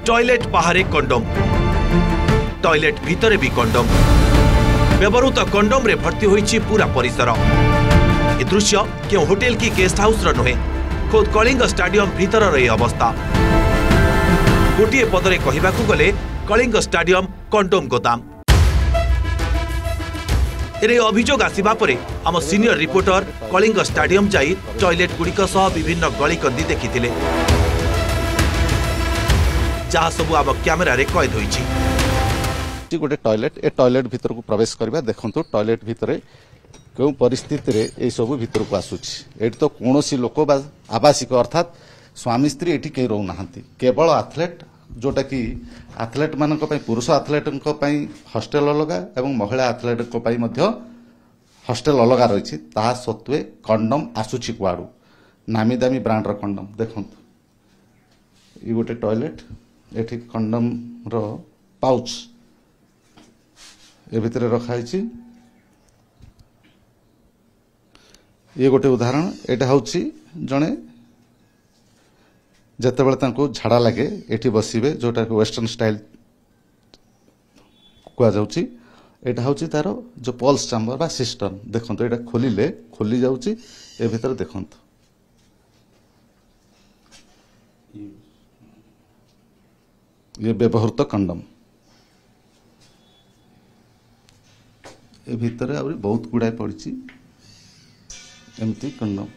Toilet बाहर condom, toilet भितरे भी कंडोम, व्यवहृत कंडोम रे भर्ती होईछि पूरा परिसर। ए दृश्य क्यों होटेल की गेस्ट हाउस रो नुहे, खुद कलिंग स्टाडियम भीतर रही अवस्था। गोटे पदरे कहबाकू गले कलिंग स्टाडियम कंडोम गोदाम। एने अभियोग आसिबा परे आम सीनियर रिपोर्टर कलिंग स्टाडियम जाई टॉयलेट गुड़िक सह विभिन्न गलीकंदी देखिथिले, जहाँ सबु आम कैमेरा रे कैद होईछि। गोटे टॉयलेट ए टॉयलेट भीतर को प्रवेश करबा देखंतु टॉयलेट भितरे केउ परिस्थिति रे ए सब भीतर को आसुछि। एठी तो कोनोसी लोक बा आवासिक अर्थात स्वामी स्त्री एठी के रहउ नाहंती, केवल एथलेट जोटा कि एथलेट मानक पई पुरुष एथलेट को पई हॉस्टल अलगा एवं महिला एथलेट को पई मध्य हॉस्टल अलगा रहिछि। ता सत्वे कंडोम आसुछि कुआडू, नामी दामी ब्रांड रो कंडोम देखंतु। ई गोटे टॉयलेट, एठी कंडोम रो पाउच ए भितर रखा है। ये गोटे उदाहरण, एटा होची जणे जेतेबेले तांको झाड़ा लगे एठी बसिबे, जोटा वेस्टर्न स्टाइल कुआ जाउची। एटा होची तारो जो पल्स चैम्बर बा सिस्टम देखंतु, एटा खोलिले खोली जाउची। ए भितर देखंतु ये व्यवहृत कंडोम, ए भितर आउरी बहुत गुड़ाए पड़ी एमती कंडोम।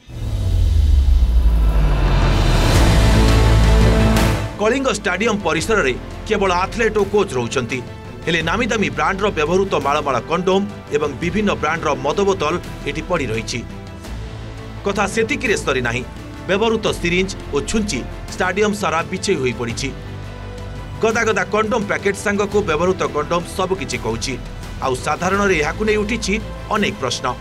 कलिंग स्टाडियम परिसर रे केवल एथलेट और कोच रहउचंती, हेले नामी दामी ब्रांड रो व्यवहृत माळमाळ कंडोम एवं विभिन्न ब्रांड रो मद बोतल एटी पड़ी रहिछि। कथा सेतिकिरे सरी नाही, व्यवहृत सिरिंज और छुंची स्टाडियम सारा बिछे होई पड़िछि। गदा गदा कंडोम पैकेट संग को व्यवहृत कंडोम सब किछि कहउछि। आउ साधारण रे याकु नै उठिछि अनेक प्रश्न।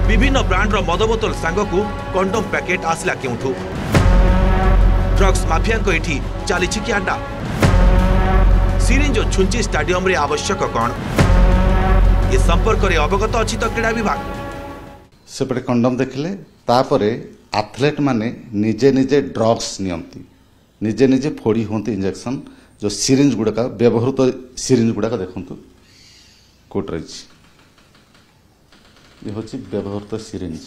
विभिन्न ब्रांड रो मद बोतल संग को कंडोम पैकेट आसला केउठु? ड्रग्स माफिया को एठी चलीछि कि अड्डा? सिरिंज और छुंची स्टाडियम रे आवश्यक कौन? ये संपर्क रे अवगत अछि तो क्रीड़ा विभाग सेपटे कंडोम देखले तापरे एथलेट माने निजे निजे ड्रग्स नियंती, निजे निजे फोड़ी होंती इंजेक्शन। जो सिरिंज गुड़ाक व्यवहृत सिरिंज गुड़ाक देखंतु कोट रही, ये होची व्यवहृत सिरिंज।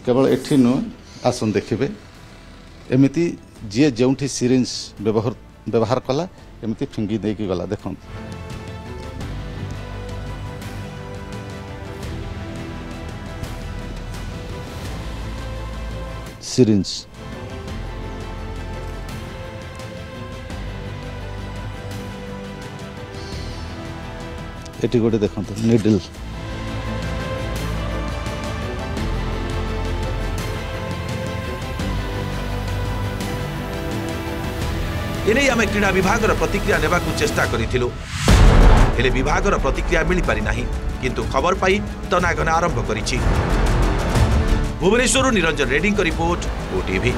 केवल एठी नु आसन देखिबे, एमिति जे जेउठी सिरिंज व्यवहार कला एमिति फिंगी देकी गला देखंतु। सिरिंज एटी गोटे देखंतु निडल। एने आमे क्रीड़ा विभाग प्रतिक्रिया नेबाकू चेष्टा करिथिलु, हेले विभाग प्रतिक्रिया मिली पारि नाही। किंतु खबर पाई तनाघना आरंभ करिछि। Bhubaneswar Niranjan Reddy report, OTV.